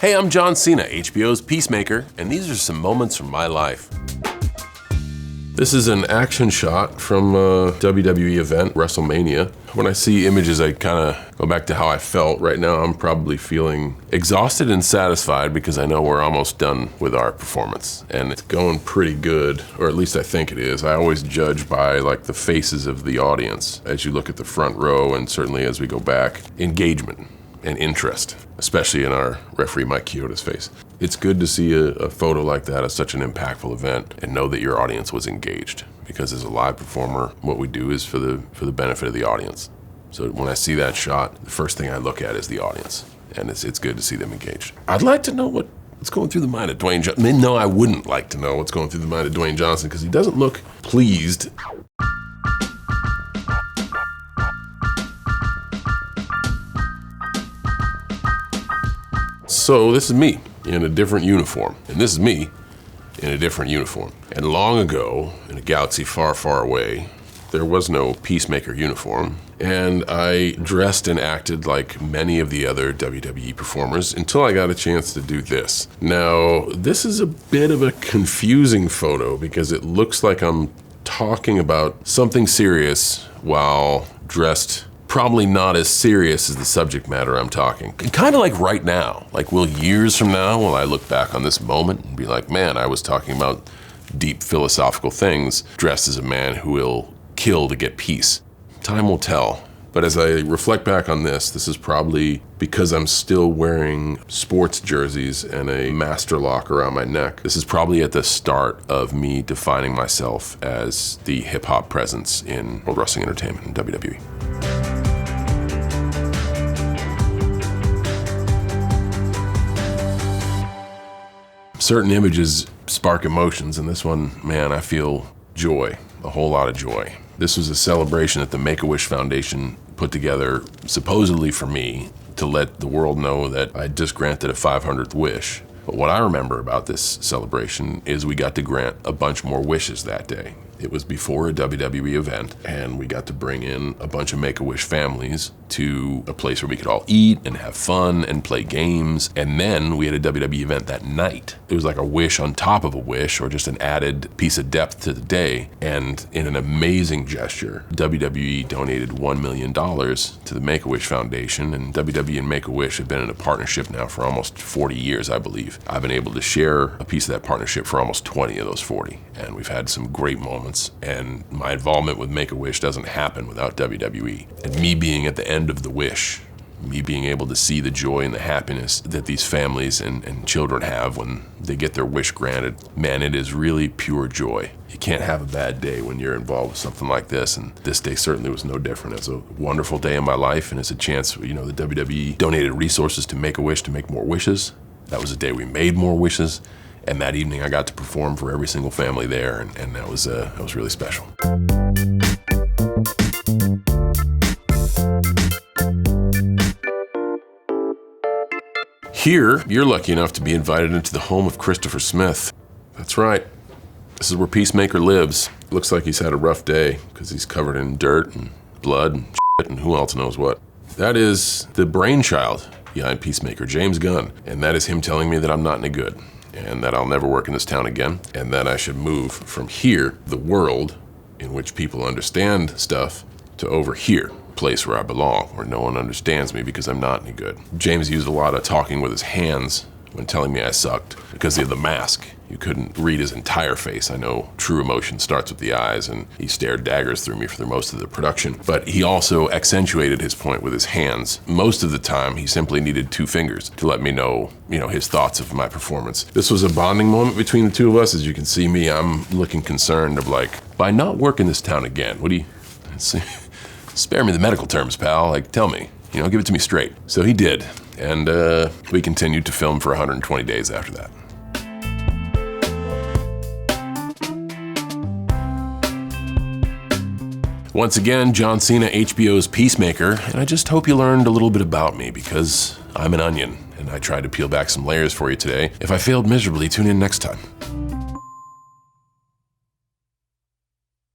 Hey, I'm John Cena, HBO's Peacemaker, and these are some moments from my life. This is an action shot from a WWE event, WrestleMania. When I see images, I kind of go back to how I felt. Right now, I'm probably feeling exhausted and satisfied because I know we're almost done with our performance. And it's going pretty good, or at least I think it is. I always judge by like the faces of the audience as you look at the front row, and certainly as we go back. Engagement and interest, especially in our referee Mike Chioda's face. It's good to see a photo like that at such an impactful event and know that your audience was engaged, because as a live performer, what we do is for the benefit of the audience. So when I see that shot, the first thing I look at is the audience, and it's good to see them engaged. I'd like to know what's going through the mind of Dwayne Johnson. No, I wouldn't like to know what's going through the mind of Dwayne Johnson, because he doesn't look pleased. So this is me in a different uniform, and this is me in a different uniform. And long ago, in a galaxy far, far away, there was no Peacemaker uniform, and I dressed and acted like many of the other WWE performers until I got a chance to do this. Now, this is a bit of a confusing photo because it looks like I'm talking about something serious while dressed probably not as serious as the subject matter I'm talking. Kind of like right now. Like, will years from now, will I look back on this moment and be like, man, I was talking about deep philosophical things dressed as a man who will kill to get peace? Time will tell. But as I reflect back on this is probably because I'm still wearing sports jerseys and a master lock around my neck. This is probably at the start of me defining myself as the hip-hop presence in World Wrestling Entertainment and WWE. Certain images spark emotions, and this one, man, I feel joy, a whole lot of joy. This was a celebration that the Make-A-Wish Foundation put together supposedly for me to let the world know that I just granted a 500th wish. But what I remember about this celebration is we got to grant a bunch more wishes that day. It was before a WWE event, and we got to bring in a bunch of Make-A-Wish families to a place where we could all eat and have fun and play games. And then we had a WWE event that night. It was like a wish on top of a wish, or just an added piece of depth to the day. And in an amazing gesture, WWE donated $1 million to the Make-A-Wish Foundation, and WWE and Make-A-Wish have been in a partnership now for almost 40 years, I believe. I've been able to share a piece of that partnership for almost 20 of those 40, and we've had some great moments. And my involvement with Make-A-Wish doesn't happen without WWE. And me being at the end of the wish, me being able to see the joy and the happiness that these families and children have when they get their wish granted, man, it is really pure joy. You can't have a bad day when you're involved with something like this, and this day certainly was no different. It's a wonderful day in my life, and it's a chance, the WWE donated resources to Make-A-Wish to make more wishes. That was a day we made more wishes. And that evening I got to perform for every single family there, and that was really special. Here, you're lucky enough to be invited into the home of Christopher Smith. That's right. This is where Peacemaker lives. Looks like he's had a rough day because he's covered in dirt and blood and shit and who else knows what. That is the brainchild behind Peacemaker, James Gunn, and that is him telling me that I'm not any good, and that I'll never work in this town again, and that I should move from here, the world in which people understand stuff, to over here, place where I belong, where no one understands me because I'm not any good. James used a lot of talking with his hands when telling me I sucked because of the mask. You couldn't read his entire face. I know true emotion starts with the eyes, and he stared daggers through me for most of the production. But he also accentuated his point with his hands. Most of the time, he simply needed two fingers to let me know, his thoughts of my performance. This was a bonding moment between the two of us. As you can see me, I'm looking concerned of by not working this town again, what do you, spare me the medical terms, pal. Tell me, give it to me straight. So he did, and we continued to film for 120 days after that. Once again, John Cena, HBO's Peacemaker, and I just hope you learned a little bit about me, because I'm an onion, and I tried to peel back some layers for you today. If I failed miserably, tune in next time.